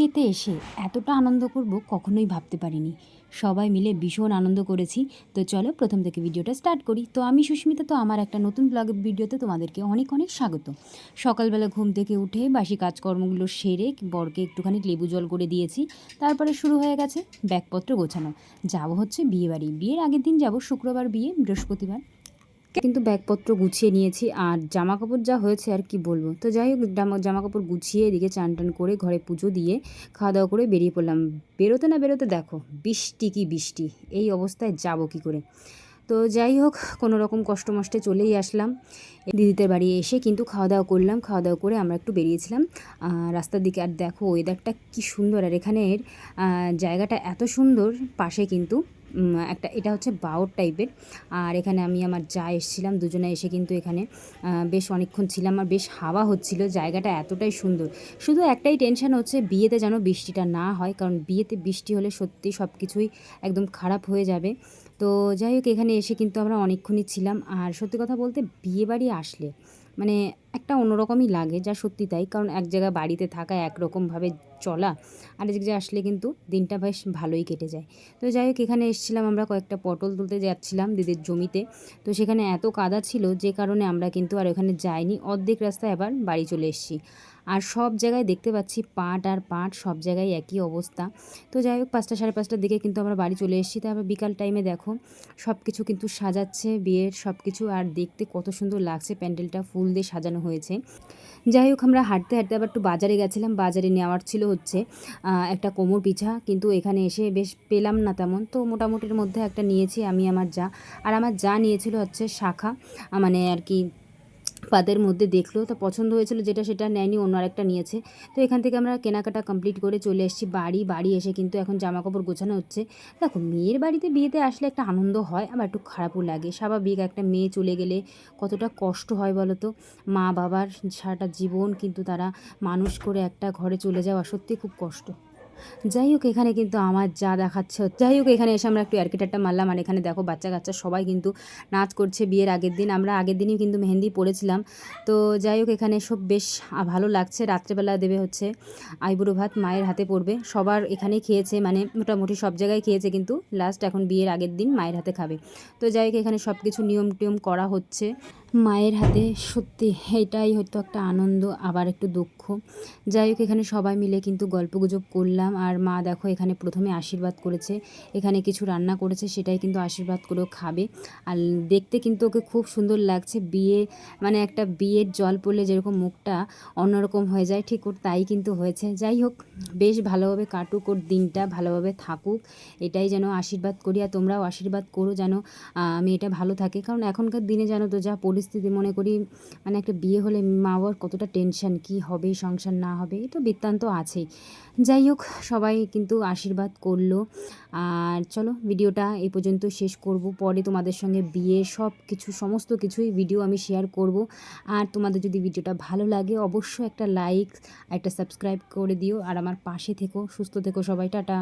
বিয়েতে এসে এতটা আনন্দ করব কখনোই ভাবতে পারিনি। সবাই মিলে ভীষণ আনন্দ করেছি। তো চলো প্রথম থেকে ভিডিওটা স্টার্ট করি। তো আমি সুস্মিতা, তো আমার একটা নতুন ব্লগ ভিডিওতে তোমাদেরকে অনেক অনেক স্বাগত। সকালবেলা ঘুম থেকে উঠে বাসি কাজকর্মগুলো সেরে বরকে একটুখানি লেবু জল করে দিয়েছি। তারপরে শুরু হয়ে গেছে ব্যাগপত্র গোছানো। যাবো হচ্ছে বিয়েবাড়ি। বিয়ের আগের দিন যাব, শুক্রবার বিয়ে, বৃহস্পতিবার কিন্তু ব্যাগপত্র গুছিয়ে নিয়েছি। আর জামা কাপড় যা হয়েছে আর কি বলবো। তো যাই হোক, জামা কাপড় গুছিয়ে এদিকে চান টান করে ঘরে পুজো দিয়ে খাওয়া দাওয়া করে বেরিয়ে পড়লাম। বেরোতে না বেরোতে দেখো বৃষ্টি কি বৃষ্টি, এই অবস্থায় যাব কি করে। তো যাই হোক, কোনো রকম কষ্ট মষ্টে চলেই আসলাম। দিদিদের বাড়ি এসে কিন্তু খাওয়া দাওয়া করলাম। খাওয়া দাওয়া করে আমরা একটু বেরিয়েছিলাম রাস্তার দিকে। আর দেখো ওয়েদারটা কি সুন্দর, আর এখানের জায়গাটা এত সুন্দর। পাশে কিন্তু একটা এটা হচ্ছে বাওর টাইপের। আর এখানে আমি আমার যা এসেছিলাম, দুজনে এসে কিন্তু এখানে বেশ অনেকক্ষণ ছিলাম। আর বেশ হাওয়া হচ্ছিল, জায়গাটা এতটাই সুন্দর। শুধু একটাই টেনশন হচ্ছে বিয়েতে যেন বৃষ্টিটা না হয়, কারণ বিয়েতে বৃষ্টি হলে সত্যি সব কিছুই একদম খারাপ হয়ে যাবে। তো যাই হোক, এখানে এসে কিন্তু আমরা অনেকক্ষণই ছিলাম। আর সত্যি কথা বলতে বিয়েবাড়ি আসলে মানে একটা অন্যরকমই লাগে, যা সত্যি তাই। কারণ এক জায়গায় বাড়িতে থাকা, একরকমভাবে চলা, আর এক জায়গায় আসলে কিন্তু দিনটা বেশ ভালোই কেটে যায়। তো যাই হোক, এখানে এসেছিলাম আমরা কয়েকটা পটল তুলতে যাচ্ছিলাম দিদির জমিতে। তো সেখানে এত কাদা ছিল যে কারণে আমরা কিন্তু আর ওখানে যাইনি। অর্ধেক রাস্তায় আবার বাড়ি চলে এসেছি। আর সব জায়গায় দেখতে পাচ্ছি পাট আর পাট, সব জায়গায় একই অবস্থা। তো যাই হোক, 5টা সাড়ে 5টার দিকে কিন্তু আমরা বাড়ি চলে এসেছি। তারপর বিকাল টাইমে দেখো সব কিছু কিন্তু সাজাচ্ছে, বিয়ের সব কিছু। আর দেখতে কত সুন্দর লাগছে, প্যান্ডেলটা ফুল দিয়ে সাজানো হয়েছে। যাই হোক, আমরা হাঁটতে হাঁটতে আবার একটু বাজারে গেছিলাম। বাজারে নেওয়ার ছিল হচ্ছে একটা কোমর পিঠা, কিন্তু এখানে এসে বেশ পেলাম না তেমন। তো মোটামুটির মধ্যে একটা নিয়েছি আমি, আমার যা। আর আমার যা নিয়েছিল হচ্ছে শাখা, মানে আর কি পাদের মধ্যে দেখলো তো পছন্দ হয়েছিল, যেটা সেটা নেয়নি, অন্য আরেকটা নিয়েছে। তো এখান থেকে আমরা কেনাকাটা কমপ্লিট করে চলে এসেছি বাড়ি এসে কিন্তু এখন জামা কাপড় গোছানো হচ্ছে। দেখো, মেয়ের বাড়িতে বিয়েতে আসলে একটা আনন্দ হয়, আবার একটু খারাপও লাগে। স্বাভাবিক, একটা মেয়ে চলে গেলে কতটা কষ্ট হয় বলো তো। মা বাবার সারাটা জীবন কিন্তু তারা মানুষ করে একটা ঘরে চলে যাওয়া সত্যি খুব কষ্ট। যাই হোক, এখানে কিন্তু আমার যা দেখাচ্ছে। যাই হোক, এখানে এসে আমরা একটু অ্যার্কেটারটা মারলাম। আর এখানে দেখো বাচ্চা কাচ্চা সবাই কিন্তু নাচ করছে বিয়ের আগের দিন। আমরা আগের দিনই কিন্তু মেহেন্দি পড়েছিলাম। তো যাই হোক, এখানে সব বেশ ভালো লাগছে। রাত্রেবেলা দেবে হচ্ছে আইবুড়ো ভাত, মায়ের হাতে পড়বে। সবার এখানেই খেয়েছে, মানে মোটামুটি সব জায়গায় খেয়েছে, কিন্তু লাস্ট এখন বিয়ের আগের দিন মায়ের হাতে খাবে। তো যাই হোক, এখানে সব কিছু নিয়ম টিয়ম করা হচ্ছে মায়ের হাতে। সত্যি এটাই হয়তো একটা আনন্দ, আবার একটু দুঃখ। যাই হোক, এখানে সবাই মিলে কিন্তু গল্পগুজব করলাম। আর মা দেখো এখানে প্রথমে আশীর্বাদ করেছে, এখানে কিছু রান্না করেছে, সেটাই কিন্তু আশীর্বাদ করেও খাবে। আর দেখতে কিন্তু ওকে খুব সুন্দর লাগছে। বিয়ে মানে একটা বিয়ের জল পড়লে যেরকম মুখটা অন্যরকম হয়ে যায়, ঠিক ওর তাই কিন্তু হয়েছে। যাই হোক, বেশ ভালোভাবে কাটুক ওর দিনটা, ভালোভাবে থাকুক, এটাই যেন আশীর্বাদ করি। আর তোমরাও আশীর্বাদ করো যেন মেয়েটা ভালো থাকে। কারণ এখনকার দিনে জানো তো যা পরিস্থিতি, মনে করি মানে একটা বিয়ে হলে মা বাবার কতটা টেনশন, কি হবে সংসার না হবে, এটা বৃত্তান্ত আছেই। যাই হোক, সবাই কিন্তু আশীর্বাদ করলো। আর চলো, ভিডিওটা এই পর্যন্ত শেষ করব। পরে তোমাদের সঙ্গে বিয়ে সব কিছু, সমস্ত কিছুই ভিডিও আমি শেয়ার করব। আর তোমাদের যদি ভিডিওটা ভালো লাগে অবশ্যই একটা লাইক, একটা সাবস্ক্রাইব করে দিও। আর আমার পাশে থেকো, সুস্থ থেকো সবাই। টাটা।